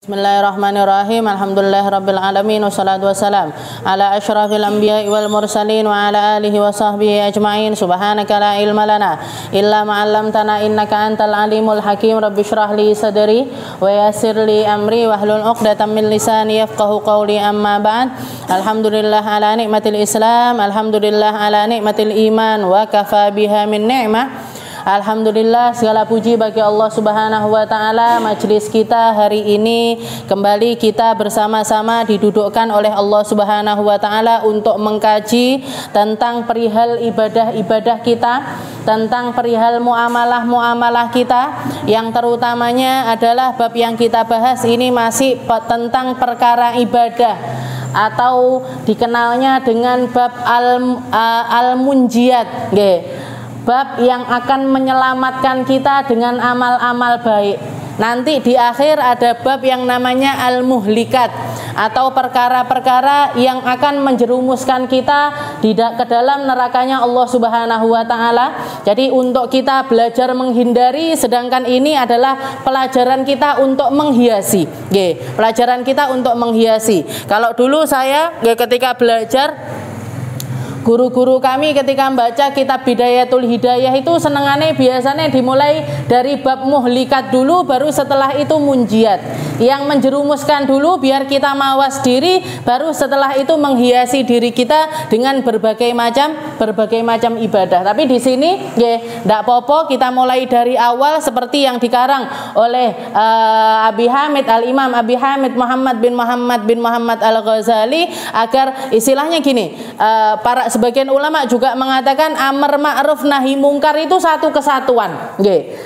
Bismillahirrahmanirrahim. Alhamdulillahirabbil alamin wassalatu wassalam ala asyrafil anbiya'i wal mursalin wa ala alihi wa sahbihi ajmain. Subhanaka la ilma lana illa ma 'allamtana innaka antal alimul hakim. Rabbi shrah li sadri wa yassir li amri wahlul 'uqdatam min lisani yafqahu qawli. Amma ba'd. Alhamdulillah ala nikmatil Islam, alhamdulillah ala nikmatil iman wa kafa biha min ni'mah. Alhamdulillah, segala puji bagi Allah Subhanahu wa taala. Majelis kita hari ini kembali kita bersama-sama didudukkan oleh Allah Subhanahu wa taala untuk mengkaji tentang perihal ibadah-ibadah kita, tentang perihal muamalah-muamalah kita, yang terutamanya adalah bab yang kita bahas ini masih tentang perkara ibadah, atau dikenalnya dengan bab al-munjiat, bab yang akan menyelamatkan kita dengan amal-amal baik. Nanti di akhir ada bab yang namanya al-muhlikat, atau perkara-perkara yang akan menjerumuskan kita ke dalam nerakanya Allah Subhanahu wa taala. Jadi untuk kita belajar menghindari, sedangkan ini adalah pelajaran kita untuk menghiasi. Pelajaran kita untuk menghiasi. Kalau dulu saya ketika belajar, guru-guru kami ketika membaca kitab Bidayatul Hidayah itu senengannya biasanya dimulai dari bab muhlikat dulu, baru setelah itu munjiat, yang menjerumuskan dulu biar kita mawas diri, baru setelah itu menghiasi diri kita dengan berbagai macam ibadah. Tapi di sini ndak popo kita mulai dari awal seperti yang dikarang oleh Al-Imam Abi Hamid Muhammad bin Muhammad Al-Ghazali, agar istilahnya gini, sebagian ulama juga mengatakan amar ma'ruf nahi mungkar itu satu kesatuan.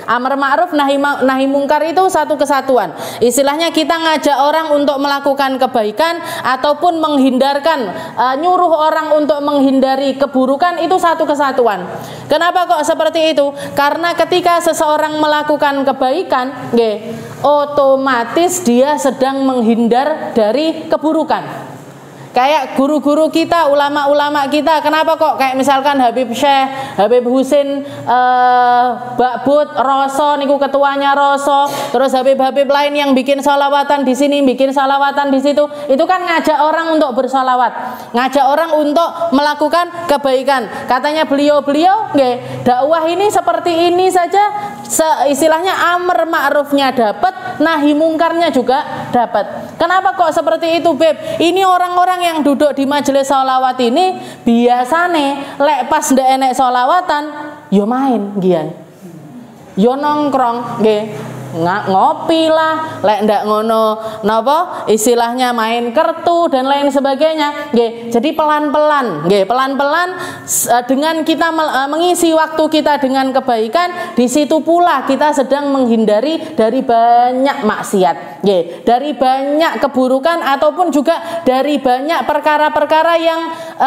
Amar ma'ruf nahi mungkar itu satu kesatuan. Istilahnya kita ngajak orang untuk melakukan kebaikan ataupun menghindarkan, nyuruh orang untuk menghindari keburukan, itu satu kesatuan. Kenapa kok seperti itu? Karena ketika seseorang melakukan kebaikan, otomatis dia sedang menghindar dari keburukan. Kayak guru-guru kita, ulama-ulama kita, kenapa kok kayak misalkan Habib Syekh, Habib Husin, Bakbud, Roso, niku ketuanya Roso, terus Habib-habib lain yang bikin sholawatan di sini, bikin sholawatan di situ, itu kan ngajak orang untuk bersolawat, ngajak orang untuk melakukan kebaikan. Katanya beliau-beliau, dakwah ini seperti ini saja, istilahnya amar ma'rufnya dapat, nahi mungkarnya juga dapat. Kenapa kok seperti itu, Beb? Ini orang-orang yang duduk di majelis sholawat ini biasane lek pas ndak enek sholawatan yo main gian, yo nongkrong, ngopi lah, lek ndak ngono napa istilahnya main kartu dan lain sebagainya. Jadi pelan-pelan dengan kita mengisi waktu kita dengan kebaikan, di situ pula kita sedang menghindari dari banyak maksiat, dari banyak keburukan, ataupun juga dari banyak perkara-perkara yang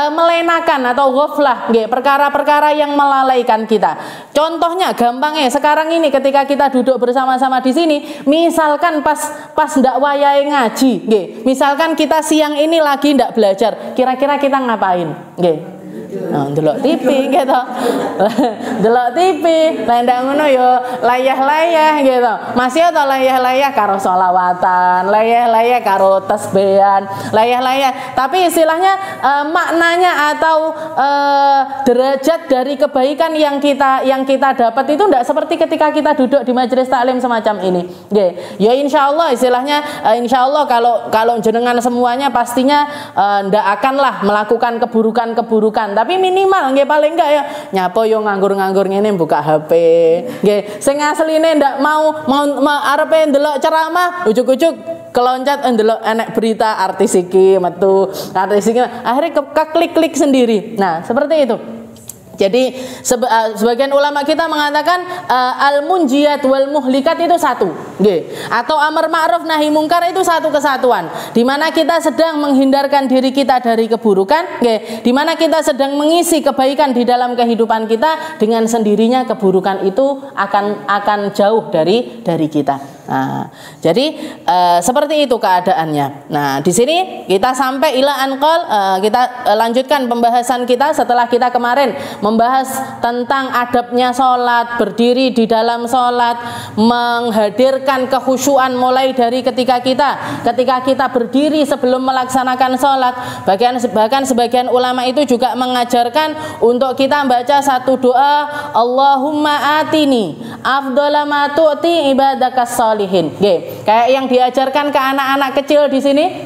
melenakan atau ghaflah, perkara-perkara yang melalaikan kita. Contohnya gampangnya sekarang ini ketika kita duduk bersama-sama di sini, misalkan pas ndak wayahe ngaji, misalkan kita siang ini lagi ndak belajar, kira-kira kita ngapain? Ndelok TV gitu. Ndelok TV, lain ndak ngono yo layah-layah gitu. Masih atau layah-layah karo sholawatan, layah-layah karo tasbihan, layah-layah. Tapi istilahnya maknanya atau derajat dari kebaikan yang kita dapat itu ndak seperti ketika kita duduk di majelis taklim semacam ini. Ya insyaallah, istilahnya insyaallah kalau jenengan semuanya pastinya ndak akanlah melakukan keburukan-keburukan. Tapi minimal paling enggak ya nyapa yo nganggur-nganggur ngene buka HP. Sing asline ndak mau arepe ndelok ceramah, ujug-ujug keloncat ndelok enek berita artis iki metu, artis iki akhirnya keklik-klik sendiri. Nah, seperti itu. Jadi sebagian ulama kita mengatakan al-munjiyat wal muhlikat itu satu, atau amar ma'ruf nahi mungkar itu satu kesatuan, di mana kita sedang menghindarkan diri kita dari keburukan, di mana kita sedang mengisi kebaikan di dalam kehidupan kita, dengan sendirinya keburukan itu akan jauh dari kita. Nah, jadi seperti itu keadaannya. Nah, di sini kita sampai ila anqal, kita lanjutkan pembahasan kita setelah kita kemarin membahas tentang adabnya sholat, berdiri di dalam sholat, menghadirkan kekhusyuan mulai dari ketika kita berdiri sebelum melaksanakan sholat. Bahkan sebagian ulama itu juga mengajarkan untuk kita membaca satu doa, Allahumma atini afdhala ma tu'ti ibadakas sholihin. Kayak yang diajarkan ke anak-anak kecil di sini,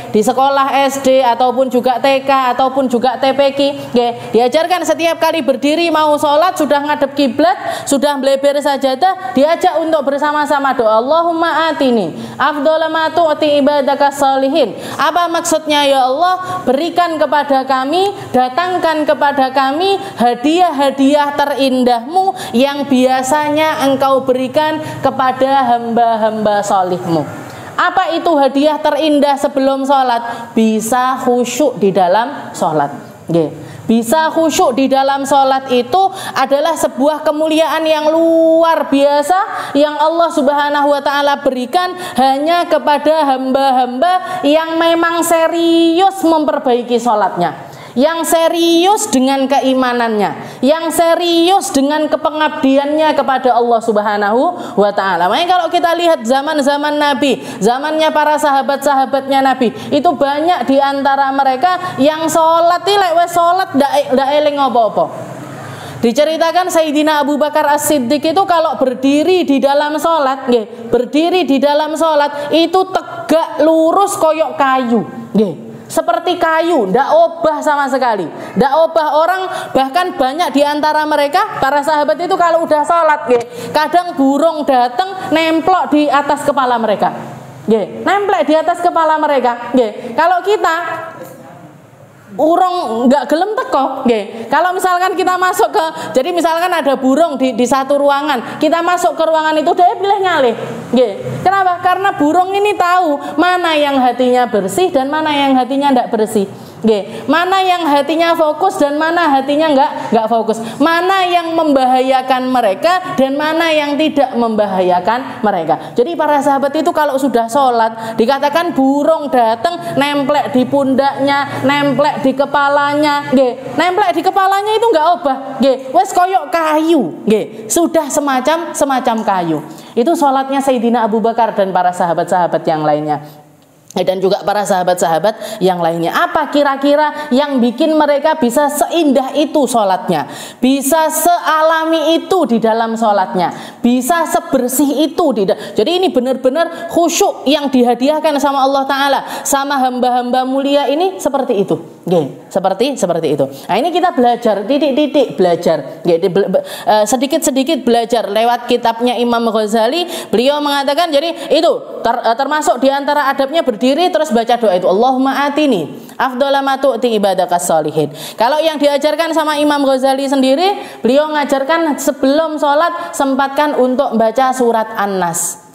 di sekolah SD ataupun juga TK ataupun juga TPQ, diajarkan setiap kali berdiri mau sholat, sudah ngadep kiblat, sudah melebar sajadah, diajak untuk bersama-sama doa Allahumma atini afdhala ma tu'ti ibadakas sholihin. Apa maksudnya? Ya Allah, berikan kepada kami, datangkan kepada kami hadiah-hadiah terindahmu yang biasanya engkau berikan kepada hamba-hamba solihmu. Apa itu hadiah terindah sebelum sholat? Bisa khusyuk di dalam sholat. Bisa khusyuk di dalam sholat itu adalah sebuah kemuliaan yang luar biasa yang Allah Subhanahu wa Ta'ala berikan hanya kepada hamba-hamba yang memang serius memperbaiki sholatnya, yang serius dengan keimanannya, yang serius dengan kepengabdiannya kepada Allah Subhanahu wa Ta'ala. Makanya kalau kita lihat zaman-zaman Nabi, zamannya para sahabat-sahabatnya Nabi, itu banyak di antara mereka yang sholat wes sholat ndak eling apa-apa. Diceritakan Sayyidina Abu Bakar As-Siddiq itu kalau berdiri di dalam sholat, berdiri di dalam sholat itu tegak lurus koyok kayu, seperti kayu, ndak obah sama sekali, ndak obah. Orang bahkan banyak di antara mereka para sahabat itu kalau udah sholat, kadang burung datang nemplok di atas kepala mereka, nemplek di atas kepala mereka. Kalau kita urung nggak gelem teko, kalau misalkan kita masuk ke, jadi misalkan ada burung di satu ruangan, kita masuk ke ruangan itu dia pilih nyalih. Kenapa? Karena burung ini tahu mana yang hatinya bersih dan mana yang hatinya nggak bersih. Mana yang hatinya fokus dan mana hatinya nggak fokus, mana yang membahayakan mereka dan mana yang tidak membahayakan mereka. Jadi para sahabat itu kalau sudah sholat, dikatakan burung datang nemplek di pundaknya, nemplek di kepalanya, nemplek di kepalanya itu nggak obah, wes koyok kayu, sudah semacam kayu. Itu sholatnya Sayyidina Abu Bakar dan para sahabat-sahabat yang lainnya, dan juga para sahabat-sahabat yang lainnya. Apa kira-kira yang bikin mereka bisa seindah itu sholatnya, bisa sealami itu di dalam sholatnya, bisa sebersih itu jadi ini benar-benar khusyuk yang dihadiahkan sama Allah Ta'ala sama hamba-hamba mulia ini seperti itu. Seperti itu. Nah, ini kita belajar, titik-titik belajar, sedikit-sedikit belajar lewat kitabnya Imam Ghazali. Beliau mengatakan jadi itu termasuk diantara adabnya berdiri terus baca doa itu, Allahumma atini afdhala ma tu'ti ibadakas sholihin. Kalau yang diajarkan sama Imam Ghazali sendiri, beliau mengajarkan sebelum sholat sempatkan untuk baca surat An-Nas.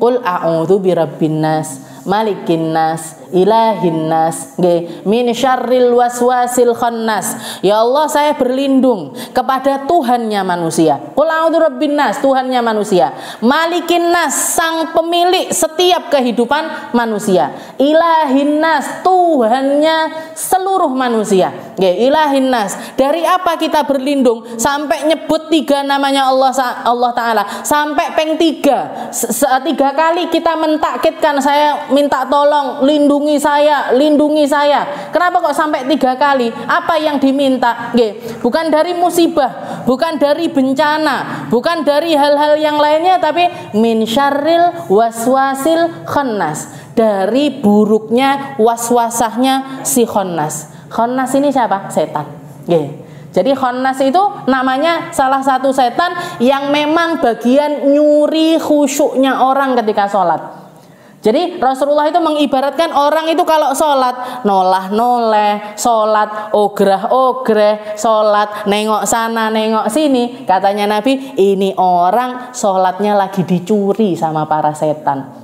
Qul a'udzu birabbin nas, malikin nas, ilahin nas, min syarril waswasil khannas. Ya Allah, saya berlindung kepada Tuhannya manusia. Qul a'udzu birabbin nas, Tuhannya manusia. Malikin nas, sang pemilik setiap kehidupan manusia. Ilahin nas, Tuhannya seluruh manusia. Ilahin nas. Dari apa kita berlindung? Sampai nyebut 3 namanya Allah Ta'ala, sampai peng 3 kali kita mentakkidkan, saya minta tolong lindungi saya. Kenapa kok sampai 3 kali? Apa yang diminta? Bukan dari musibah, bukan dari bencana, bukan dari hal-hal yang lainnya, tapi min syarril waswasil khannas, dari buruknya waswasahnya si khannas. Khannas ini siapa? Setan. Jadi khannas itu namanya salah satu setan yang memang bagian nyuri khusyuknya orang ketika sholat. Jadi Rasulullah itu mengibaratkan orang itu kalau sholat nolah-noleh, sholat ograh-ogreh, sholat nengok sana nengok sini. Katanya Nabi, ini orang sholatnya lagi dicuri sama para setan.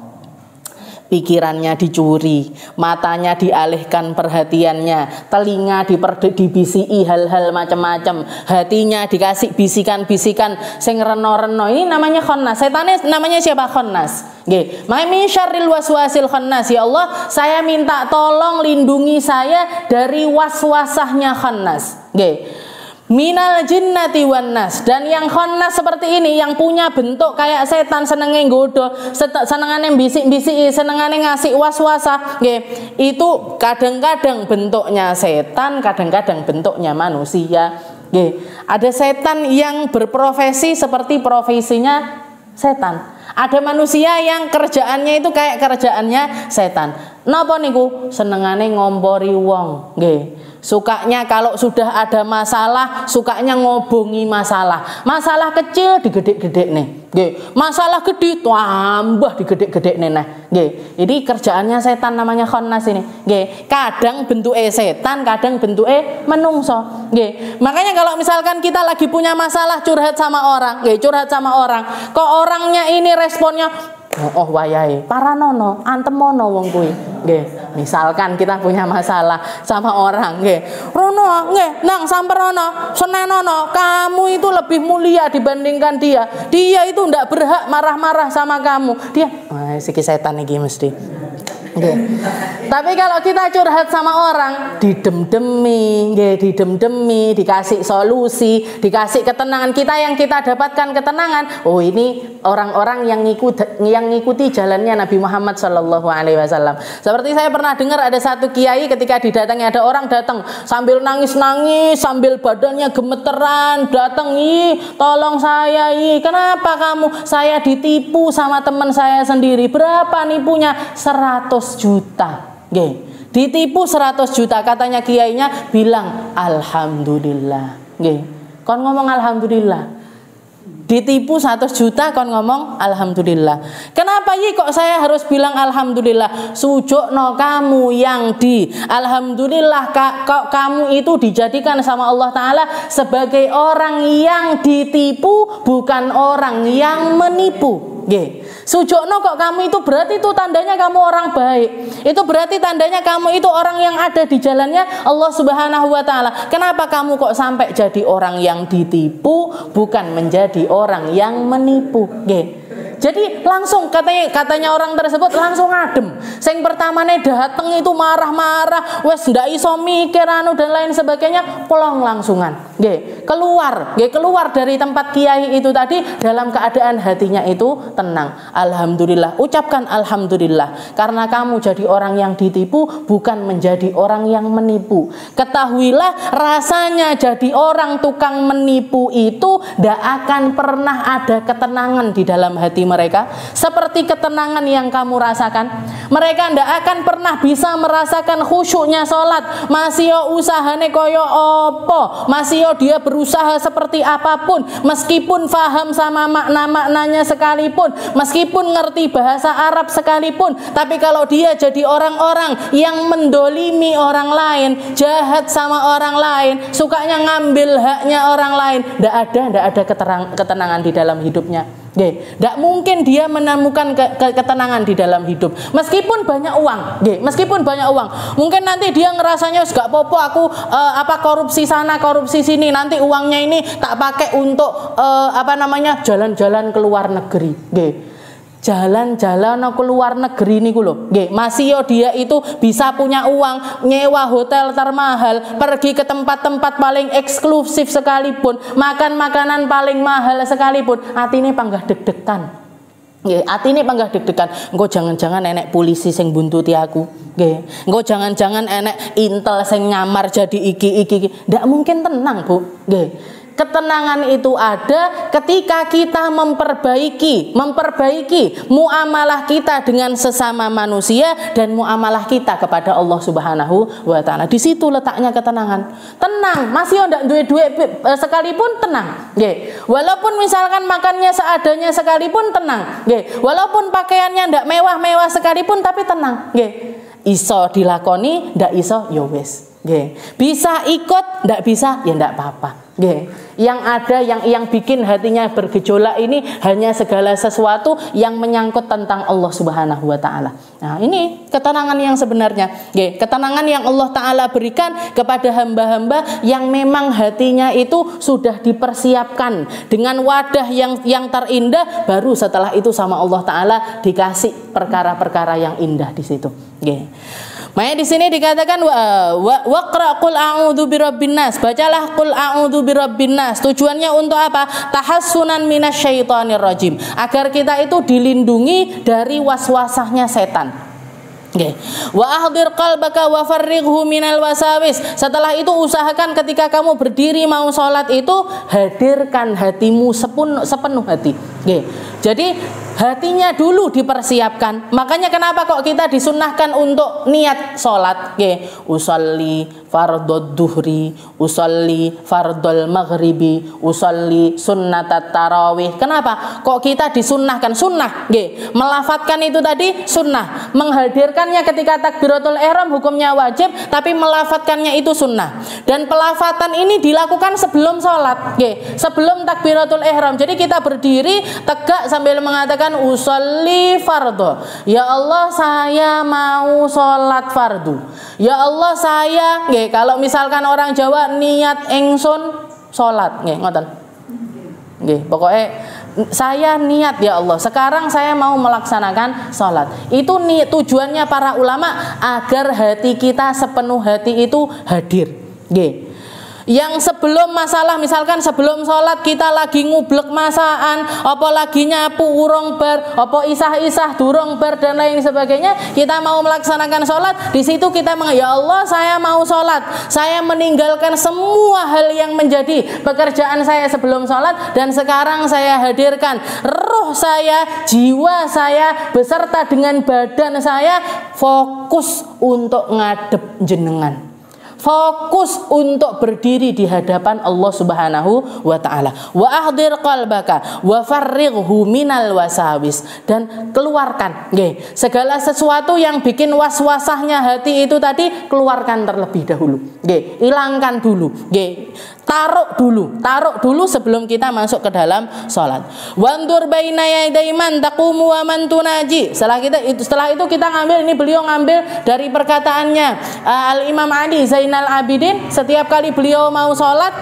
pikirannya dicuri, matanya dialihkan perhatiannya, telinga dibisiki hal-hal macam-macam, hatinya dikasih bisikan-bisikan sing reno-reno. Ini namanya khannas. Setannya namanya siapa? Khannas. Nggih. Min syarril waswasil khannas. Ya Allah, saya minta tolong lindungi saya dari waswasahnya khannas. Nggih. Minal jinnati wan nas. Dan yang khannas seperti ini, yang punya bentuk kayak setan, senenge nggoda, senengane bisik-bisiki, senengane ngasih waswasah, nggih. Itu kadang-kadang bentuknya setan, kadang-kadang bentuknya manusia, nggih. Ada setan yang berprofesi seperti profesinya setan. Ada manusia yang kerjaannya itu kayak kerjaannya setan. Napa niku? Senengane ngompori wong, nggih. Sukanya kalau sudah ada masalah, sukanya ngobongi masalah. Masalah kecil digedek-gedek nih, nggih. Masalah gede tambah digedek-gedek nih, nah, nggih. Ini kerjaannya setan, namanya khannas ini, nggih. Kadang bentuke setan, kadang bentuke menungso, nggih. Makanya kalau misalkan kita lagi punya masalah, curhat sama orang, nggih, curhat sama orang, kok orangnya ini responnya oh wayahe paranono, antemono wong kuwi, nggih. Misalkan kita punya masalah sama orang, nggih. Rono, nggih, nang samperono, senenono, kamu itu lebih mulia dibandingkan dia. Dia itu ndak berhak marah-marah sama kamu. Dia, siki setan iki mesti. Okay. Tapi kalau kita curhat sama orang, didem-demi, dikasih solusi, dikasih ketenangan. Kita yang kita dapatkan ketenangan. Oh, ini orang-orang yang ngikuti jalannya Nabi Muhammad SAW. Seperti saya pernah dengar ada satu kiai ketika didatangi, ada orang datang sambil nangis-nangis, sambil badannya gemeteran, datang, tolong saya, kenapa kamu? Saya ditipu sama teman saya sendiri. Berapa nipunya? 100 juta. Nggih. Ditipu 100 juta, katanya kiainya bilang alhamdulillah. Nggih. Kon ngomong alhamdulillah. Ditipu 100 juta kon ngomong alhamdulillah. Kenapa kok saya harus bilang alhamdulillah? Sujukno kamu yang di alhamdulillah, kok kamu itu dijadikan sama Allah Ta'ala sebagai orang yang ditipu, bukan orang yang menipu. Nggih. Sujukno kok kamu itu, berarti itu tandanya kamu orang baik. Itu berarti tandanya kamu itu orang yang ada di jalannya Allah Subhanahu wa Ta'ala. Kenapa kamu kok sampai jadi orang yang ditipu, bukan menjadi orang yang menipu? Nggih. Jadi langsung katanya orang tersebut langsung adem. Sing pertamane dateng itu marah-marah, wes ndak iso mikir anu dan lain sebagainya, pelong langsungan. Nggih, keluar dari tempat kiai itu tadi dalam keadaan hatinya itu tenang. Alhamdulillah, ucapkan alhamdulillah karena kamu jadi orang yang ditipu, bukan menjadi orang yang menipu. Ketahuilah rasanya jadi orang tukang menipu itu ndak akan pernah ada ketenangan di dalam hati mereka seperti ketenangan yang kamu rasakan. Mereka ndak akan pernah bisa merasakan khusyuknya sholat. Masih usahane koyo opo, masih dia berusaha seperti apapun, meskipun faham sama makna-maknanya sekalipun, meskipun ngerti bahasa Arab sekalipun, tapi kalau dia jadi orang-orang yang mendolimi orang lain, jahat sama orang lain, sukanya ngambil haknya orang lain, ndak ada ketenangan di dalam hidupnya. Tidak mungkin dia menemukan ketenangan di dalam hidup meskipun banyak uang. Meskipun banyak uang, mungkin nanti dia ngerasanya gak popo aku korupsi sana korupsi sini, nanti uangnya ini tak pakai untuk jalan-jalan ke luar negeri. Jalan-jalan ke luar negeri niku lho. Nggih, masih dia itu bisa punya uang nyewa hotel termahal, pergi ke tempat-tempat paling eksklusif sekalipun, makan makanan paling mahal sekalipun, atine panggah deg-degan. Nggih, atine panggah deg-degan. Engko jangan-jangan enek polisi sing buntuti aku. Nggih. Engko jangan-jangan enek intel sing nyamar jadi iki. Ndak mungkin tenang, Bu. Nggih. Ketenangan itu ada ketika kita memperbaiki muamalah kita dengan sesama manusia dan muamalah kita kepada Allah Subhanahu wa Ta'ala. Di situ letaknya ketenangan. Tenang, masih ndak duwe sekalipun tenang. Nggih. Walaupun misalkan makannya seadanya sekalipun tenang. Nggih. Walaupun pakaiannya ndak mewah-mewah sekalipun tapi tenang. Nggih. Iso dilakoni, ndak iso ya wis. Bisa ikut, ndak bisa ya ndak apa-apa. Yang ada yang bikin hatinya bergejolak ini hanya segala sesuatu yang menyangkut tentang Allah Subhanahu wa taala. Nah, ini ketenangan yang sebenarnya. Ketenangan yang Allah taala berikan kepada hamba-hamba yang memang hatinya itu sudah dipersiapkan dengan wadah yang terindah, baru setelah itu sama Allah taala dikasih perkara-perkara yang indah di situ. Makanya di sini dikatakan waqra qul a'udzu birabbin nas. Bacalah qul a'udzu birabbin nas. Tujuannya untuk apa? Tahassunan minasyaitonir rajim. Agar kita itu dilindungi dari waswasahnya setan. Wa ahdir qalbaka wa farrighhu minal wasawis. Setelah itu usahakan ketika kamu berdiri mau sholat itu hadirkan hatimu sepenuh hati. Jadi hatinya dulu dipersiapkan. Makanya kenapa kok kita disunnahkan untuk niat sholat? Usolli fardod duhri, usolli fardol maghribi, usolli sunnatat tarawih. Kenapa? Kok kita disunnahkan? Sunnah, melafatkan itu tadi sunnah. Menghadirkannya ketika takbiratul ihram hukumnya wajib, tapi melafatkannya itu sunnah. Dan pelafatan ini dilakukan sebelum sholat, sebelum takbiratul ihram. Jadi kita berdiri tegak sambil mengatakan usolli fardo. Ya Allah, saya mau sholat fardu. Ya Allah, saya kalau misalkan orang Jawa niat engsun sholat, ngoten. Pokoknya saya niat ya Allah, sekarang saya mau melaksanakan sholat. Itu tujuannya para ulama agar hati kita sepenuh hati itu hadir. Yang sebelum masalah, misalkan sebelum sholat kita lagi ngublek masaan, apa lagi nyapu urung bar, apa isah-isah durung bar dan lain sebagainya, kita mau melaksanakan sholat, di situ kita ya Allah, saya mau sholat, saya meninggalkan semua hal yang menjadi pekerjaan saya sebelum sholat, dan sekarang saya hadirkan ruh saya, jiwa saya beserta dengan badan saya fokus untuk ngadep jenengan. Fokus untuk berdiri di hadapan Allah Subhanahu wa taala. Wa ahdir qalbaka wa farrighhu minal wasawis, dan keluarkan segala sesuatu yang bikin waswasahnya hati itu tadi, keluarkan terlebih dahulu. Hilangkan dulu. Taruh dulu sebelum kita masuk ke dalam salat. Wandur baina yaday man taqumu wa man tunaji. Setelah itu kita ngambil, ini beliau ngambil dari perkataannya Al-Imam Ali Zainal Abidin. Setiap kali beliau mau sholat,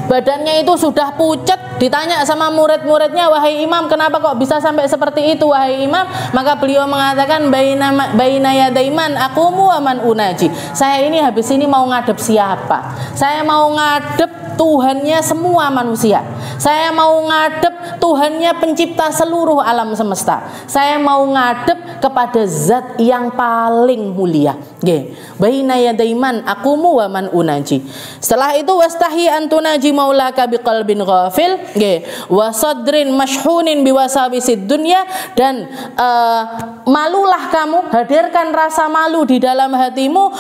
badannya itu sudah pucat. Ditanya sama murid-muridnya, wahai imam, kenapa kok bisa sampai seperti itu wahai imam? Maka beliau mengatakan, baina yadaiman aqumu wa man unaji. Saya ini habis ini mau ngadep siapa? Saya mau ngadep Tuhannya semua manusia. Saya mau ngadep Tuhannya pencipta seluruh alam semesta. Saya mau ngadep kepada zat yang paling mulia. Baina yadaiman aqumu wa man unaji. Setelah itu wastahi antunaji maulaka biqalbin ghafil, wa sadrin mashhunin biwasawisid dunya, dan malulah kamu, hadirkan rasa malu di dalam hatimu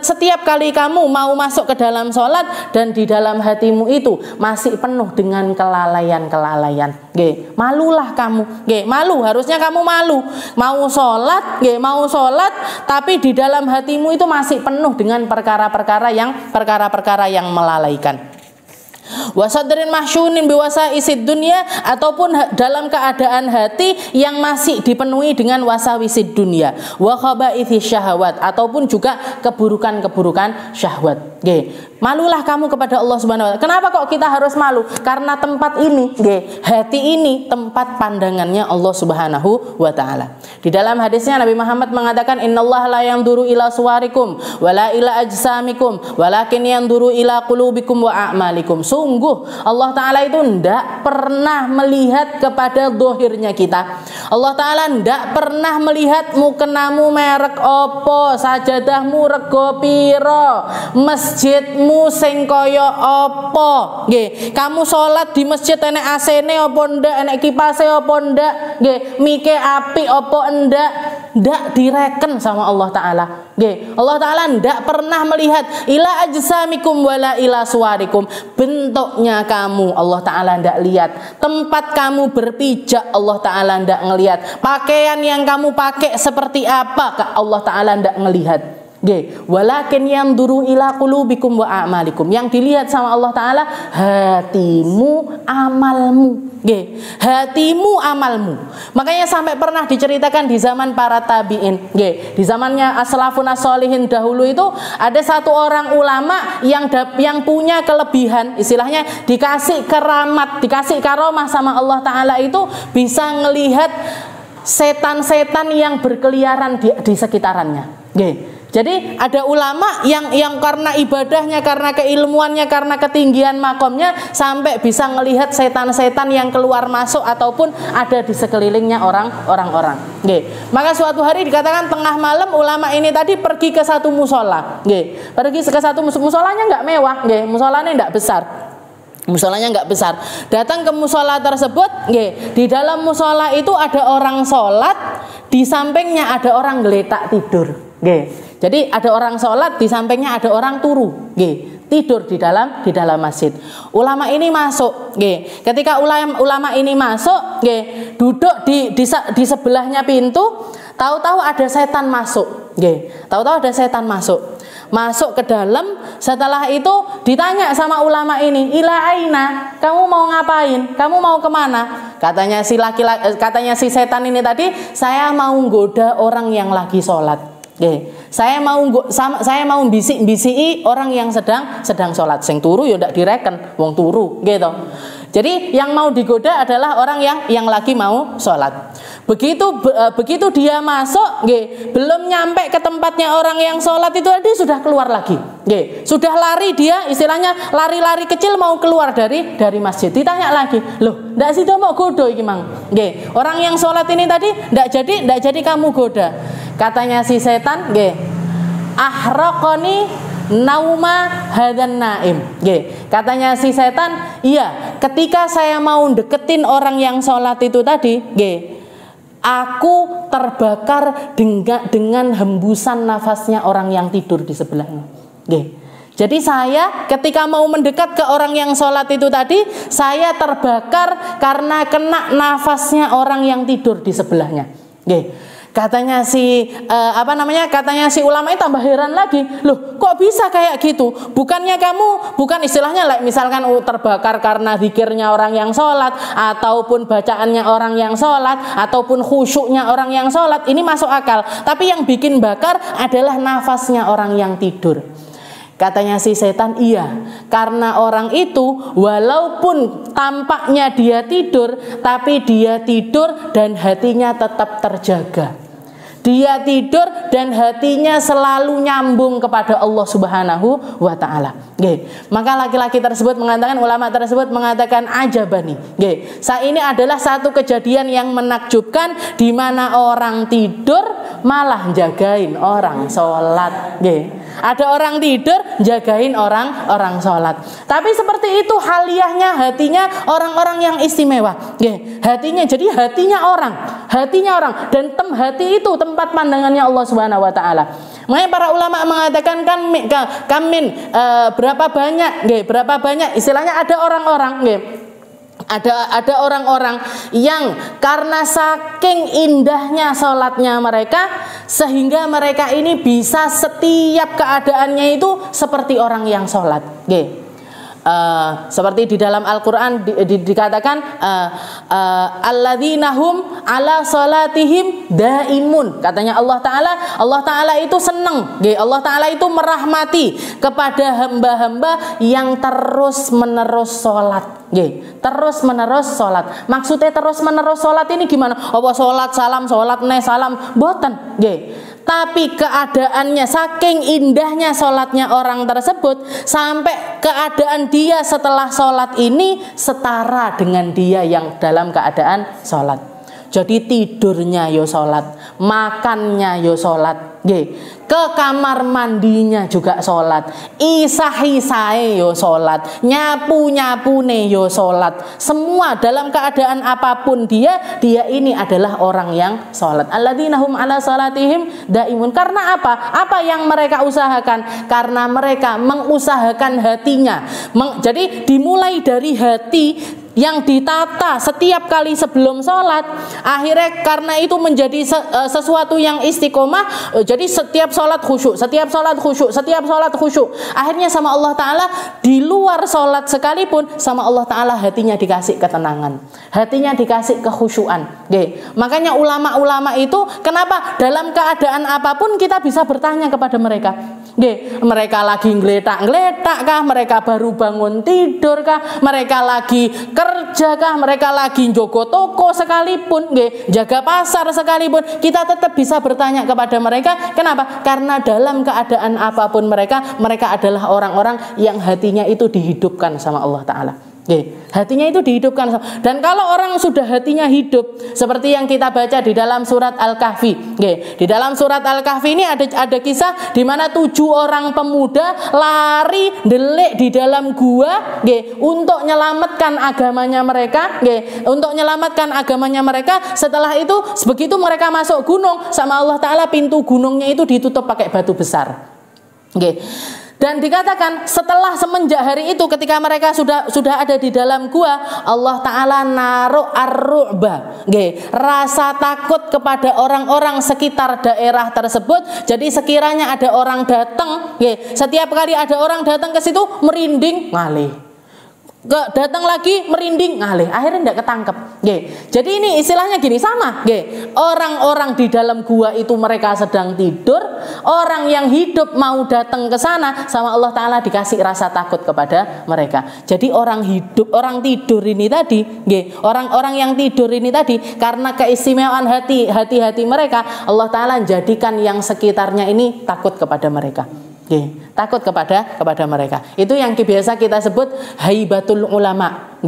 setiap kali kamu mau masuk ke dalam sholat, dan di dalam hatimu itu masih penuh dengan kelalaian-kelalaian. Malulah kamu, malu, harusnya kamu malu. Mau sholat, tapi di dalam hatimu itu masih penuh dengan perkara-perkara yang melalaikan. Wasadrin mahsyunin biwasa isid dunia, ataupun dalam keadaan hati yang masih dipenuhi dengan wasawisid dunia, wa khabaithi syahwat, ataupun juga keburukan-keburukan syahwat. Malulah kamu kepada Allah Subhanahu wa taala. Kenapa kok kita harus malu? Karena tempat ini, hati ini tempat pandangannya Allah Subhanahu wa taala. Di dalam hadisnya Nabi Muhammad mengatakan, innallaha la yanzuru ila suwarikum wala ila ajsamikum walakin yanzuru ila qulubikum wa a'malikum. Sungguh Allah taala itu tidak pernah melihat kepada zahirnya kita. Allah taala tidak pernah melihat mukenamu merek opo, sajadahmu rego piro, masjidmu sing kaya apa. Kamu sholat di masjid enek AC-ne apa ndak, enek kipase apa ndak, mike api apa ndak direken sama Allah taala. Allah taala ndak pernah melihat ila ajsamikum wala ila suwarikum. Bentuknya kamu Allah taala ndak lihat. Tempat kamu berpijak Allah taala ndak ngelihat. Pakaian yang kamu pakai seperti apa Allah taala ndak ngelihat. Walakin yanzuru ila qulubikum wa a'malikum. Yang dilihat sama Allah Ta'ala hatimu, amalmu. Hatimu, amalmu. Makanya sampai pernah diceritakan di zaman para tabi'in. Di zamannya as-salafun as-sholihin dahulu itu ada satu orang ulama yang punya kelebihan, istilahnya dikasih keramat, dikasih karomah sama Allah Ta'ala, itu bisa ngelihat setan-setan yang berkeliaran di sekitarannya. Jadi ada ulama yang karena ibadahnya, karena keilmuannya, karena ketinggian makomnya sampai bisa melihat setan-setan yang keluar masuk ataupun ada di sekelilingnya orang-orang. Maka suatu hari dikatakan tengah malam ulama ini tadi pergi ke satu musola. Pergi ke satu musolanya nggak mewah, musolanya nggak besar. Musolanya nggak besar. Datang ke musola tersebut, di dalam musola itu ada orang sholat, di sampingnya ada orang geletak tidur. Jadi ada orang sholat, di sampingnya ada orang turu, tidur di dalam masjid. Ulama ini masuk, ketika ulama ini masuk, duduk di sebelahnya pintu, tahu-tahu ada setan masuk, tahu-tahu ada setan masuk ke dalam. Setelah itu ditanya sama ulama ini, ila aina, kamu mau ngapain, kamu mau kemana? Katanya si setan ini tadi, saya mau goda orang yang lagi sholat. Saya mau bisik-bisiki orang yang sedang sholat. Sing turu ya ndak direken, wong turu, gitu. Jadi yang mau digoda adalah orang yang lagi mau sholat. Begitu dia masuk, belum nyampe ke tempatnya orang yang sholat itu tadi sudah keluar lagi. Sudah lari dia, istilahnya lari-lari kecil mau keluar dari masjid. Ditanya lagi, loh, ndak sida mau goda iki mang? Orang yang sholat ini tadi ndak jadi kamu goda. Katanya si setan, ahraqani nauma hadan naim. Katanya si setan, iya, ketika saya mau deketin orang yang sholat itu tadi, aku terbakar dengan hembusan nafasnya orang yang tidur di sebelahnya. Jadi saya ketika mau mendekat ke orang yang sholat itu tadi, saya terbakar karena kena nafasnya orang yang tidur di sebelahnya. Katanya katanya si ulama itu tambah heran lagi, loh kok bisa kayak gitu? Bukannya kamu, bukan istilahnya misalkan terbakar karena zikirnya orang yang sholat, ataupun bacaannya orang yang sholat, ataupun khusyuknya orang yang sholat, ini masuk akal. Tapi yang bikin bakar adalah nafasnya orang yang tidur. Katanya si setan, iya, karena orang itu walaupun tampaknya dia tidur, tapi dia tidur dan hatinya tetap terjaga. Dia tidur dan hatinya selalu nyambung kepada Allah Subhanahu wa Ta'ala. Maka laki-laki tersebut mengatakan, ulama tersebut mengatakan ajabani. Ini adalah satu kejadian yang menakjubkan, di mana orang tidur malah jagain orang sholat. Ada orang tidur jagain orang sholat. Tapi seperti itu haliahnya hatinya orang-orang yang istimewa. Hatinya, jadi hatinya orang dan hati itu tempat pandangannya Allah Subhanahu wa Ta'ala. Makanya para ulama mengatakan berapa banyak istilahnya ada orang-orang yang karena saking indahnya sholatnya mereka, sehingga mereka ini bisa setiap keadaannya itu seperti orang yang sholat. Seperti di dalam Al-Quran dikatakan alladzina hum ala salatihim daimun. Katanya Allah Ta'ala itu senang, Allah Ta'ala itu merahmati kepada hamba-hamba yang terus menerus sholat. Terus menerus sholat. Maksudnya terus menerus sholat ini gimana? Apa sholat salam, sholat ne salam, boten. Tapi keadaannya saking indahnya sholatnya orang tersebut, sampai keadaan dia setelah sholat ini setara dengan dia yang dalam keadaan sholat. Jadi tidurnya yo sholat, makannya yo sholat, ke kamar mandinya juga sholat, isah-isahe yo sholat, nyapu-nyapune yo sholat. Semua dalam keadaan apapun dia ini adalah orang yang sholat. Alladzina hum ala salatihim daimun. Karena apa? Apa yang mereka usahakan? Karena mereka mengusahakan hatinya. Jadi dimulai dari hati yang ditata setiap kali sebelum sholat, akhirnya karena itu menjadi sesuatu yang istiqomah, jadi setiap sholat khusyuk, setiap sholat khusyuk, setiap sholat khusyuk. Akhirnya sama Allah Ta'ala di luar sholat sekalipun, sama Allah Ta'ala hatinya dikasih ketenangan, hatinya dikasih kekhusyuan. Makanya ulama-ulama itu kenapa dalam keadaan apapun kita bisa bertanya kepada mereka. Mereka lagi ngeletak-ngeletak kah, mereka baru bangun tidur kah, mereka lagi kerja kah, mereka lagi jogo toko sekalipun, jaga pasar sekalipun, kita tetap bisa bertanya kepada mereka. Kenapa? Karena dalam keadaan apapun mereka adalah orang-orang yang hatinya itu dihidupkan sama Allah Ta'ala. Hatinya itu dihidupkan. Dan kalau orang sudah hatinya hidup, seperti yang kita baca di dalam surat Al-Kahfi. Di dalam surat Al-Kahfi ini ada kisah di mana 7 orang pemuda lari delik di dalam gua untuk menyelamatkan agamanya mereka. Untuk menyelamatkan agamanya mereka. Setelah itu, begitu mereka masuk gunung, sama Allah Ta'ala pintu gunungnya itu ditutup pakai batu besar. Dan dikatakan semenjak hari itu, ketika mereka sudah ada di dalam gua, Allah Ta'ala naruh ar-ru'ba, rasa takut kepada orang-orang sekitar daerah tersebut. Jadi sekiranya ada orang datang, setiap kali ada orang datang ke situ merinding ngalih, datang lagi merinding ngalih, akhirnya tidak ketangkep. Jadi ini istilahnya gini, sama. Orang-orang di dalam gua itu mereka sedang tidur, orang yang hidup mau datang ke sana, sama Allah Ta'ala dikasih rasa takut kepada mereka. Jadi orang tidur ini tadi, orang-orang yang tidur ini tadi, karena keistimewaan hati mereka, Allah Ta'ala jadikan yang sekitarnya ini takut kepada mereka. Takut kepada mereka. Itu yang biasa kita sebut haibatul ulama.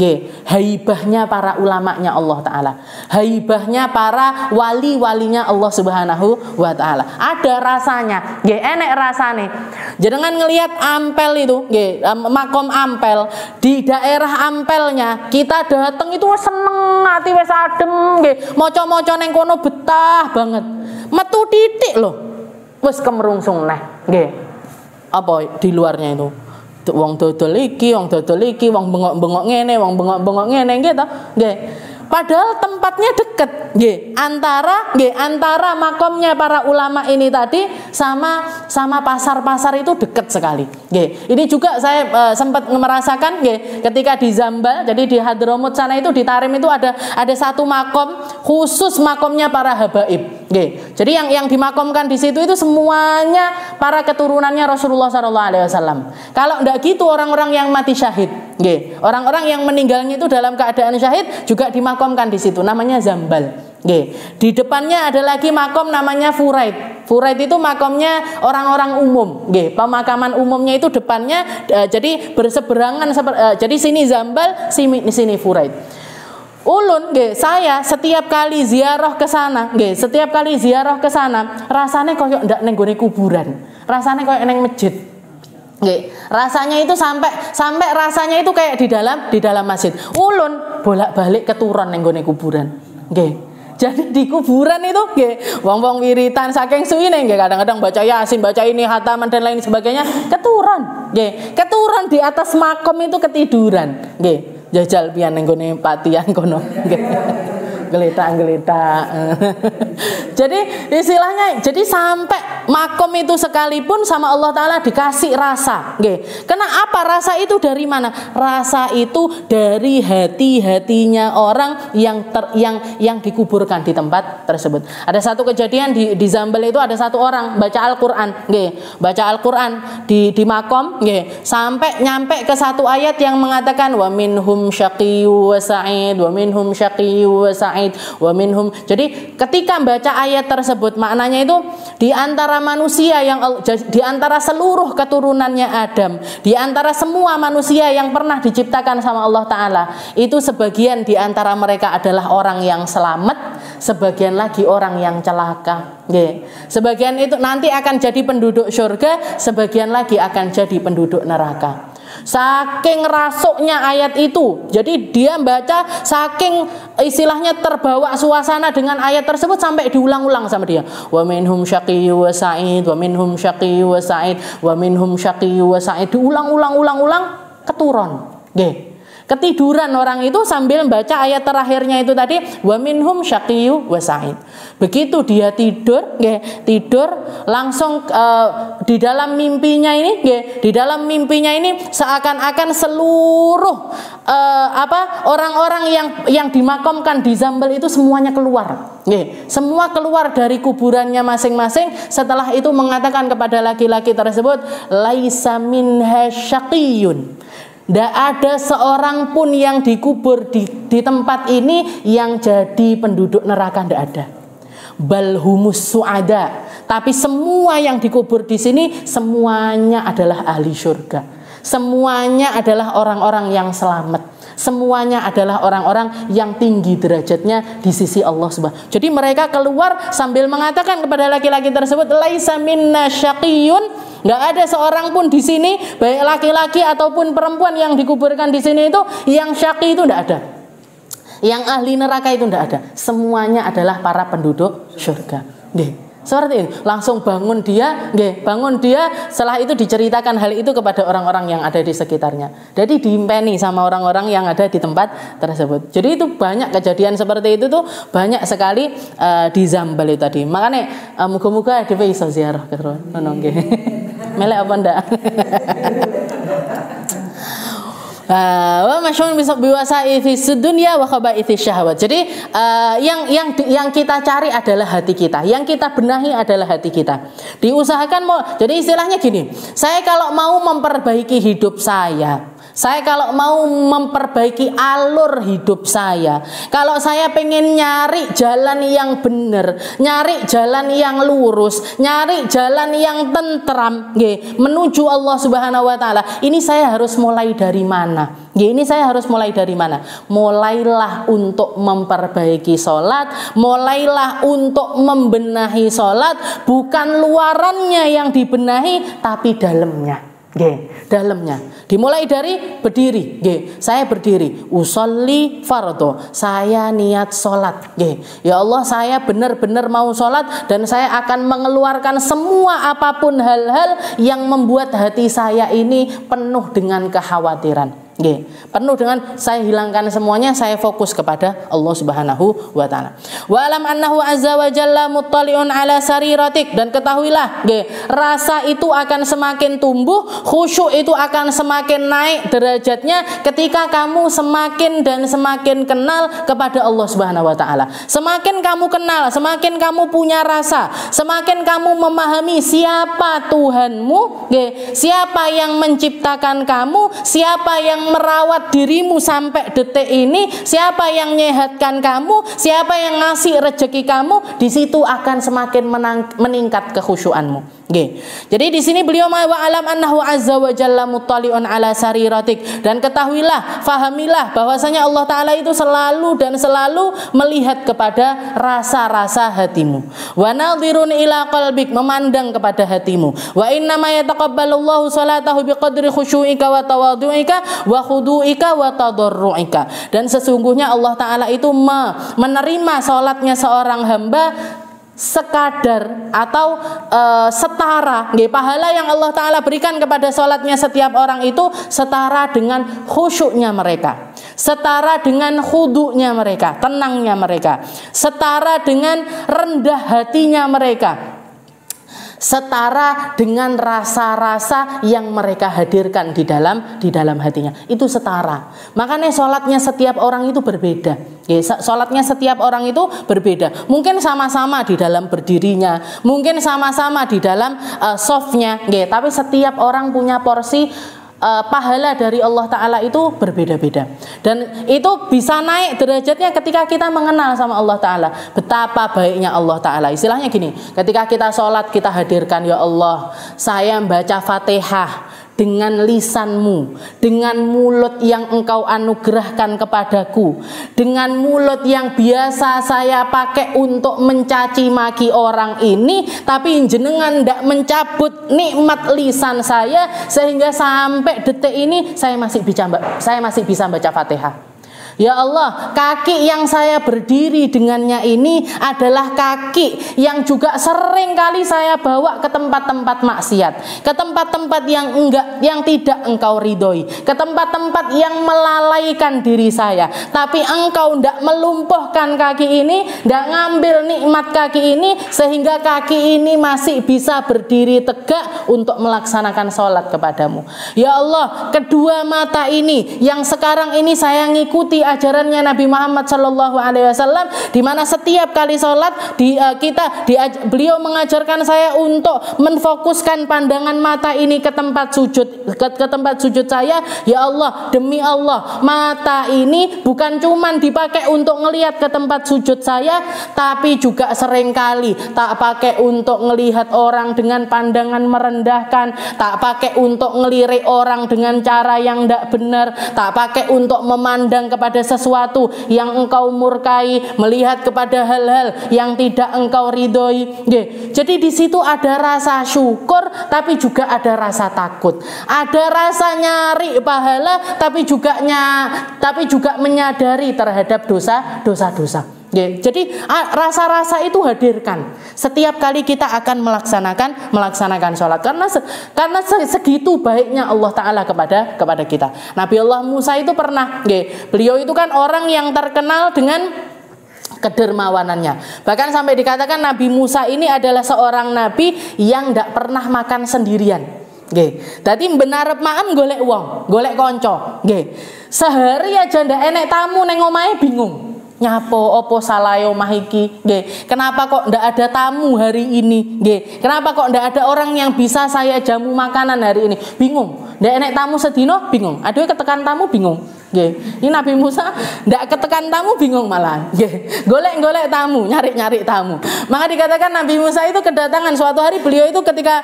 Haibahnya para ulamanya Allah Ta'ala, haibahnya para wali-walinya Allah Subhanahu wa Ta'ala. Ada rasanya, enek rasane. Jangan ngelihat Ampel itu, makom Ampel, di daerah Ampelnya kita datang itu seneng, hati wes adem, moco-moco neng kono betah banget. Metu titik loh, wes kemerungsung neh, apa di luarnya itu, wong dodol iki, wong bengok-bengok ngene, wong bengok-bengok ngene gitu. Padahal tempatnya dekat, antara makomnya para ulama ini tadi sama pasar-pasar itu dekat sekali. Ini juga saya sempat merasakan ketika di Zambal, jadi di Hadramut sana itu, di Tarim itu ada satu makom khusus makomnya para habaib. Jadi yang dimakomkan di situ itu semuanya para keturunannya Rasulullah SAW. Kalau enggak gitu orang-orang yang mati syahid, orang-orang yang meninggalnya itu dalam keadaan syahid juga dimakomkan di situ, namanya Zambal. Di depannya ada lagi makom namanya Furaid. Furaid itu makomnya orang-orang umum. Pemakaman umumnya itu depannya, jadi berseberangan. Jadi sini Zambal, sini Furaid. Ulun, saya setiap kali ziarah ke sana, rasanya koyo ndak neng gone kuburan, rasanya koyo neng masjid. Rasanya itu sampai rasanya itu kayak di dalam masjid. Ulun bolak-balik keturun neng gone kuburan. Jadi di kuburan itu wong-wong wiritan saking suwine, kadang-kadang baca Yasin, baca ini hataman dan lain sebagainya, keturun di atas makom itu ketiduran. Jajal pian ning gone patian kono. Geletak. Jadi istilahnya, jadi sampai makom itu sekalipun sama Allah Ta'ala dikasih rasa. Karena apa? Rasa itu dari mana? Rasa itu dari hatinya orang yang dikuburkan di tempat tersebut. Ada satu kejadian di Zambal itu, ada satu orang baca Al-Quran, baca Al-Quran di makom, sampai nyampe ke satu ayat yang mengatakan wa minhum syaqiyyu wa sa'id, wa minhum syaqiyyu wa sa'id, wa minhum. Jadi ketika baca ayat tersebut, maknanya itu di antara manusia di antara seluruh keturunannya Adam, di antara semua manusia yang pernah diciptakan sama Allah Ta'ala, itu sebagian di antara mereka adalah orang yang selamat, sebagian lagi orang yang celaka. Sebagian itu nanti akan jadi penduduk surga, sebagian lagi akan jadi penduduk neraka. Saking rasuknya ayat itu, jadi dia baca saking istilahnya terbawa suasana dengan ayat tersebut sampai diulang-ulang sama dia. Wa minhum syaqiyyu wa sa'id, wa minhum syaqiyyu wa sa'id, wa minhum syaqiyyu wa sa'id, diulang-ulang keturun. Ketiduran orang itu sambil membaca ayat terakhirnya itu tadi, wa minhum syaqiyyu wa sa'id. Begitu dia tidur, tidur langsung di dalam mimpinya ini, di dalam mimpinya ini seakan-akan seluruh orang-orang yang dimakamkan di Zambal itu semuanya keluar. Semua keluar dari kuburannya masing-masing. Setelah itu mengatakan kepada laki-laki tersebut, laisa minha syaqiyyun. Tidak ada seorang pun yang dikubur di tempat ini yang jadi penduduk neraka, tidak ada. Bal humus su'ada. Tapi semua yang dikubur di sini semuanya adalah ahli surga. Semuanya adalah orang-orang yang selamat. Semuanya adalah orang-orang yang tinggi derajatnya di sisi Allah Subhanahu. Jadi mereka keluar sambil mengatakan kepada laki-laki tersebut, laisa minna syaqiyyun. Nggak ada seorang pun di sini, baik laki-laki ataupun perempuan yang dikuburkan di sini itu yang syaqi itu nggak ada. Yang ahli neraka itu nggak ada. Semuanya adalah para penduduk surga. Seperti ini. Langsung bangun dia, bangun dia. Setelah itu diceritakan hal itu kepada orang-orang yang ada di sekitarnya. Jadi diimpeni sama orang-orang yang ada di tempat tersebut. Jadi itu banyak kejadian seperti itu tuh banyak sekali di Zambal itu tadi. Makanya muga-muga ada iso ziarah terus. Melek apa ndak? Wa masyhurun biwasa'i fi dunya wa khaba'ithi syahwat. Jadi yang kita cari adalah hati kita, yang kita benahi adalah hati kita. Diusahakan jadi istilahnya gini, saya kalau mau memperbaiki hidup saya kalau mau memperbaiki alur hidup saya, kalau saya pengen nyari jalan yang benar, nyari jalan yang lurus, nyari jalan yang tentram, menuju Allah Subhanahu wa taala, ini saya harus mulai dari mana? Ini saya harus mulai dari mana? Mulailah untuk memperbaiki sholat, mulailah untuk membenahi sholat, bukan luarannya yang dibenahi, tapi dalamnya. Dalamnya dimulai dari berdiri. Saya berdiri, usolli fardhu, saya niat sholat. Ya Allah, saya benar-benar mau sholat dan saya akan mengeluarkan semua apapun hal-hal yang membuat hati saya ini penuh dengan kekhawatiran. Penuh dengan saya hilangkan semuanya, saya fokus kepada Allah Subhanahu wa taala. Wa alam annahu azza wa jalla muttali'un ala sariratik, dan ketahuilah rasa itu akan semakin tumbuh, khusyuk itu akan semakin naik derajatnya ketika kamu semakin dan semakin kenal kepada Allah Subhanahu wa taala. Semakin kamu kenal, semakin kamu punya rasa, semakin kamu memahami siapa Tuhanmu, siapa yang menciptakan kamu, siapa yang merawat dirimu sampai detik ini, siapa yang menyehatkan kamu, siapa yang ngasih rezeki kamu, di situ akan semakin meningkat kekhusyuanmu. Jadi di sini beliau wa alam annahu azza wa jalla muttali'un ala sariratik, dan ketahuilah, fahamilah bahwasanya Allah taala itu selalu dan selalu melihat kepada rasa-rasa hatimu. Wa nadhirun ila qalbik, memandang kepada hatimu. Wa inna ma yataqabbalullahu salatahu biqadri khusyu'ika wa tawadhu'ika wa khudu'ika wa tadarru'ika. Dan sesungguhnya Allah taala itu menerima salatnya seorang hamba sekadar atau setara, pahala yang Allah taala berikan kepada salatnya setiap orang itu setara dengan khusyuknya mereka, setara dengan khudu'nya mereka, tenangnya mereka, setara dengan rendah hatinya mereka, setara dengan rasa-rasa yang mereka hadirkan di dalam hatinya. Itu setara. Makanya sholatnya setiap orang itu berbeda. Sholatnya setiap orang itu berbeda. Mungkin sama-sama di dalam berdirinya, mungkin sama-sama di dalam softnya, tapi setiap orang punya porsi pahala dari Allah Ta'ala itu berbeda-beda. Dan itu bisa naik derajatnya ketika kita mengenal sama Allah Ta'ala, betapa baiknya Allah Ta'ala. Istilahnya gini, ketika kita sholat kita hadirkan, ya Allah, saya membaca Fatihah dengan lisanmu, dengan mulut yang engkau anugerahkan kepadaku, dengan mulut yang biasa saya pakai untuk mencaci maki orang ini, tapi jenengan tidak mencabut nikmat lisan saya sehingga sampai detik ini saya masih bisa baca Fatihah. Ya Allah, kaki yang saya berdiri dengannya ini adalah kaki yang juga sering kali saya bawa ke tempat-tempat maksiat, ke tempat-tempat yang tidak Engkau ridhoi, ke tempat-tempat yang melalaikan diri saya. Tapi Engkau tidak melumpuhkan kaki ini, tidak ngambil nikmat kaki ini, sehingga kaki ini masih bisa berdiri tegak untuk melaksanakan sholat kepadamu. Ya Allah, kedua mata ini yang sekarang ini saya ngikuti ajarannya Nabi Muhammad SAW, di mana setiap kali sholat beliau mengajarkan saya untuk menfokuskan pandangan mata ini ke tempat sujud, ke tempat sujud saya. Ya Allah, demi Allah, mata ini bukan cuman dipakai untuk ngelihat ke tempat sujud saya, tapi juga seringkali tak pakai untuk ngelihat orang dengan pandangan merendahkan, tak pakai untuk ngelirik orang dengan cara yang tidak benar, tak pakai untuk memandang kepada sesuatu yang Engkau murkai, melihat kepada hal-hal yang tidak Engkau ridhoi. Jadi di situ ada rasa syukur, tapi juga ada rasa takut, ada rasa nyari pahala, tapi juga menyadari terhadap dosa-dosa. Jadi rasa-rasa itu hadirkan setiap kali kita akan melaksanakan sholat, karena segitu baiknya Allah Ta'ala kepada kita. Nabi Allah Musa itu pernah, beliau itu kan orang yang terkenal dengan kedermawanannya. Bahkan sampai dikatakan Nabi Musa ini adalah seorang nabi yang tidak pernah makan sendirian. Tadi benar maem golek wong, golek konco. Sehari aja ndak enek tamu neng omahe bingung. Nyapo opo salahe omah iki? Kenapa kok ndak ada tamu hari ini? Kenapa kok ndak ada orang yang bisa saya jamu makanan hari ini? Bingung. Ndak enek tamu sedino bingung. Aduh ketekan tamu bingung. Ini Nabi Musa ndak ketekan tamu bingung malah. Golek-golek tamu, nyari-nyari tamu. Maka dikatakan Nabi Musa itu kedatangan suatu hari, beliau itu ketika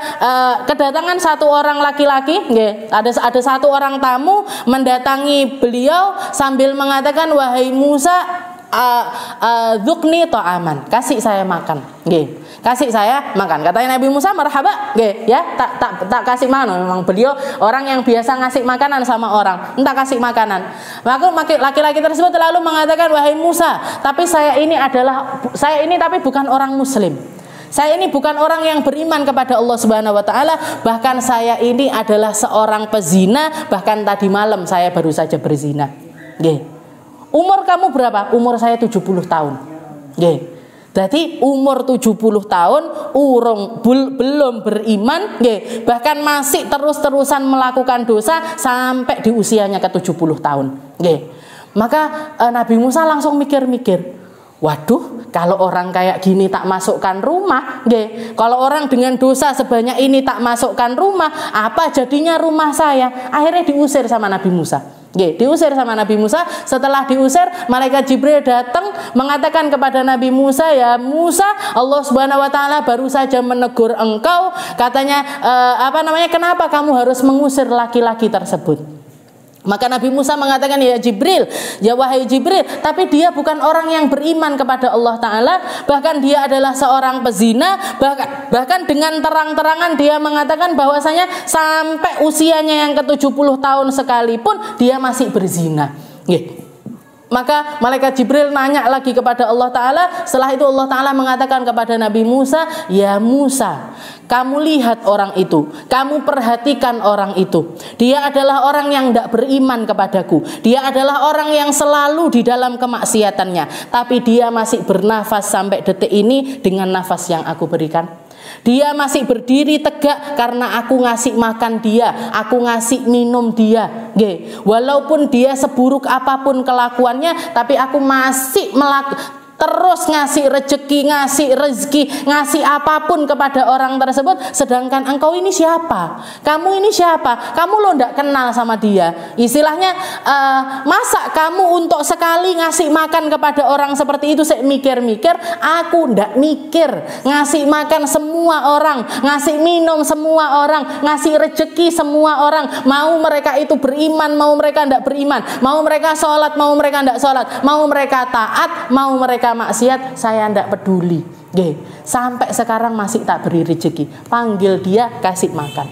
kedatangan satu orang laki-laki, ada satu orang tamu mendatangi beliau sambil mengatakan, wahai Musa, dzukni ta'aman, kasih saya makan. Kasih saya makan. Katanya Nabi Musa, marhaba, ya, tak kasih makan. Memang beliau orang yang biasa ngasih makanan sama orang, entah kasih makanan. Maka laki-laki tersebut lalu mengatakan, wahai Musa, tapi saya ini tapi bukan orang muslim. Saya ini bukan orang yang beriman kepada Allah Subhanahu wa taala, bahkan saya ini adalah seorang pezina, bahkan tadi malam saya baru saja berzina. Umur kamu berapa? Umur saya 70 tahun. Jadi umur 70 tahun belum beriman, bahkan masih terus-terusan melakukan dosa sampai di usianya ke 70 tahun. Maka Nabi Musa langsung mikir-mikir, waduh, kalau orang kayak gini tak masukkan rumah, kalau orang dengan dosa sebanyak ini tak masukkan rumah, apa jadinya rumah saya? Akhirnya diusir sama Nabi Musa. Diusir sama Nabi Musa. Setelah diusir, malaikat Jibril datang mengatakan kepada Nabi Musa, ya Musa, Allah Subhanahu wa taala baru saja menegur engkau. Katanya kenapa kamu harus mengusir laki-laki tersebut? Maka Nabi Musa mengatakan, ya Jibril, ya wahai Jibril, tapi dia bukan orang yang beriman kepada Allah Ta'ala, bahkan dia adalah seorang pezina, bahkan dengan terang-terangan dia mengatakan bahwasanya sampai usianya yang ke-70 tahun sekalipun dia masih berzina. Maka malaikat Jibril nanya lagi kepada Allah Ta'ala. Setelah itu Allah Ta'ala mengatakan kepada Nabi Musa, ya Musa, kamu lihat orang itu, kamu perhatikan orang itu. Dia adalah orang yang tidak beriman kepadaku. Dia adalah orang yang selalu di dalam kemaksiatannya, tapi dia masih bernafas sampai detik ini dengan nafas yang aku berikan. Dia masih berdiri tegak karena aku ngasih makan dia, aku ngasih minum dia. Walaupun dia seburuk apapun kelakuannya, tapi aku masih terus ngasih rezeki, ngasih apapun kepada orang tersebut. Sedangkan engkau ini siapa? Kamu ini siapa? Kamu lo ndak kenal sama dia. Istilahnya masa kamu untuk sekali ngasih makan kepada orang seperti itu? Saya mikir-mikir, aku ndak mikir. Ngasih makan semua orang, ngasih minum semua orang, ngasih rezeki semua orang. Mau mereka itu beriman, mau mereka ndak beriman, mau mereka sholat, mau mereka ndak sholat, mau mereka taat, mau mereka maksiat, saya ndak peduli. Sampai sekarang masih tak beri rezeki. Panggil dia, kasih makan.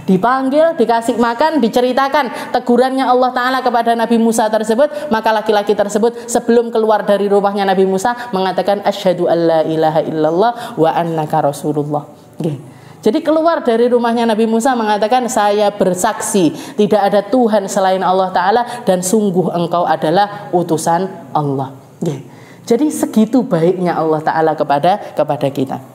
dipanggil, dikasih makan, diceritakan tegurannya Allah Ta'ala kepada Nabi Musa tersebut, maka laki-laki tersebut sebelum keluar dari rumahnya Nabi Musa mengatakan asyhadu alla ilaha illallah wa annaka rasulullah. Jadi keluar dari rumahnya Nabi Musa mengatakan, saya bersaksi tidak ada Tuhan selain Allah Ta'ala dan sungguh engkau adalah utusan Allah. Jadi segitu baiknya Allah Ta'ala kepada kita.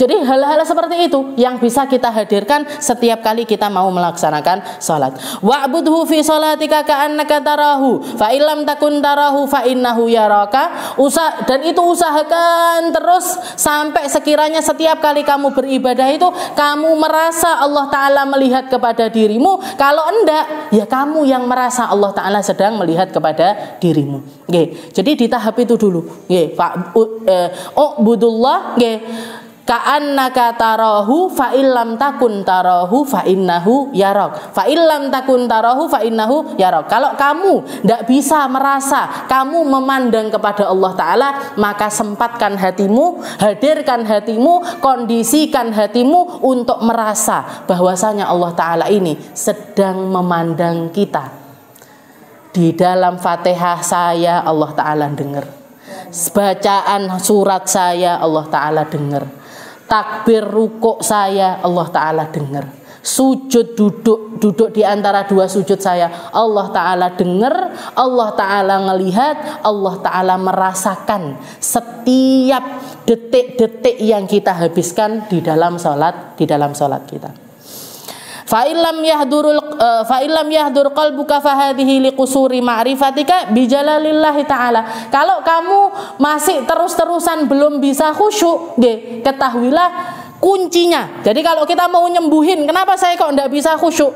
Jadi hal-hal seperti itu yang bisa kita hadirkan setiap kali kita mau melaksanakan salat. Wa'budhu fi salatika ka'annaka tarahu fa illam takun tarahu fa innahu yaraka. Dan itu usahakan terus sampai sekiranya setiap kali kamu beribadah itu kamu merasa Allah Ta'ala melihat kepada dirimu. Kalau enggak, ya kamu yang merasa Allah Ta'ala sedang melihat kepada dirimu. Jadi di tahap itu dulu. Ubudullah ka'annaka tarahu fa illam takun tarahu fa innahu yarak. Fa illam takun tarahu fa innahu yarak. Kalau kamu tidak bisa merasa kamu memandang kepada Allah Ta'ala, maka sempatkan hatimu, hadirkan hatimu, kondisikan hatimu untuk merasa bahwasanya Allah Ta'ala ini sedang memandang kita. Di dalam Fatihah saya Allah Ta'ala dengar, bacaan surat saya Allah Ta'ala dengar, takbir rukuk saya Allah Ta'ala dengar, sujud duduk di antara dua sujud saya Allah Ta'ala dengar, Allah Ta'ala ngelihat, Allah Ta'ala merasakan setiap detik-detik yang kita habiskan di dalam salat kita. Fa illam yahdur qalbuka fahadhihi liqusuri ma'rifatika bijalalillahi ta'ala. Kalau kamu masih terus-terusan belum bisa khusyuk, ketahuilah kuncinya. Jadi kalau kita mau nyembuhin, kenapa saya kok enggak bisa khusyuk?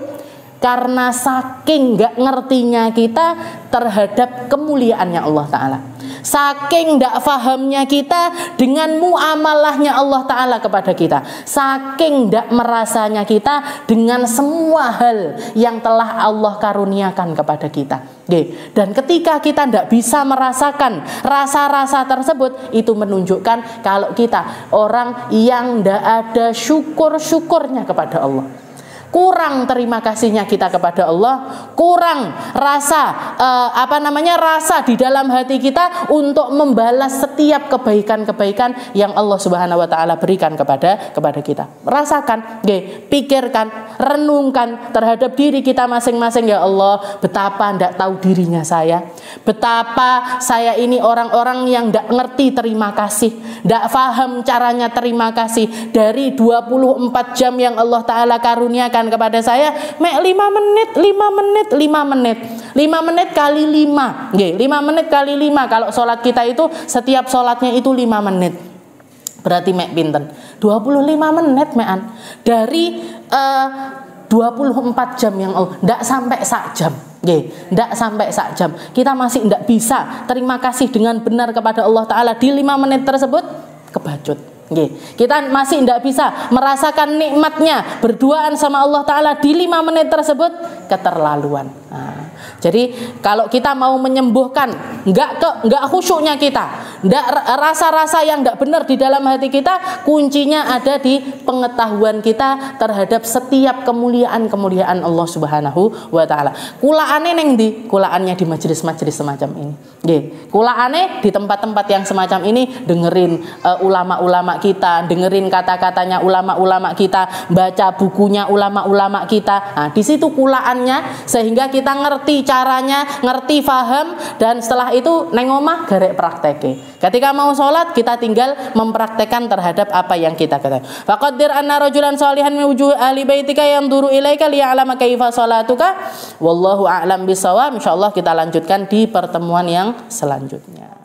Karena saking enggak ngertinya kita terhadap kemuliaannya Allah Ta'ala, saking tidak fahamnya kita dengan muamalahnya Allah Ta'ala kepada kita, saking tidak merasanya kita dengan semua hal yang telah Allah karuniakan kepada kita. Dan ketika kita tidak bisa merasakan rasa-rasa tersebut, itu menunjukkan kalau kita orang yang tidak ada syukur-syukurnya kepada Allah, kurang terima kasihnya kita kepada Allah, kurang rasa rasa di dalam hati kita untuk membalas setiap kebaikan-kebaikan yang Allah Subhanahu wa Ta'ala berikan kepada kita. Rasakan, pikirkan, renungkan terhadap diri kita masing-masing. Ya Allah, betapa tidak tahu dirinya saya, betapa saya ini orang-orang yang tidak ngerti terima kasih, tidak paham caranya terima kasih. Dari 24 jam yang Allah Ta'ala karuniakan kepada saya, 5 menit kali 5. 5 menit kali 5. Kalau sholat kita itu setiap sholatnya itu 5 menit. Berarti pinten? 25 menit mekan. Dari 24 jam yang Allah, tidak sampai sak jam. Tidak sampai sak jam. Kita masih tidak bisa terima kasih dengan benar kepada Allah Ta'ala di 5 menit tersebut, kebacut. Kita masih tidak bisa merasakan nikmatnya berduaan sama Allah Ta'ala di 5 menit tersebut, keterlaluan. Jadi kalau kita mau menyembuhkan enggak khusyuknya kita, enggak rasa-rasa yang enggak benar di dalam hati kita, kuncinya ada di pengetahuan kita terhadap setiap kemuliaan-kemuliaan Allah Subhanahu wa Ta'ala. Kulaane neng di, kulaannya di majelis-majelis semacam ini. Kulaane di tempat-tempat yang semacam ini, dengerin ulama-ulama kita, dengerin kata-katanya ulama-ulama kita, baca bukunya ulama-ulama kita. Nah, di situ kulaannya sehingga kita ngerti caranya, ngerti faham, dan setelah itu neng omah garek prakteke. Ketika mau sholat kita tinggal mempraktekkan terhadap apa yang kita katakan. Faqaddir anna rajulan shalihan min wujuhi ahli baitika yanzuru ilaika liya'lama kaifa sholatuka wallahu a'lam bissawab. Insyaallah kita lanjutkan di pertemuan yang selanjutnya.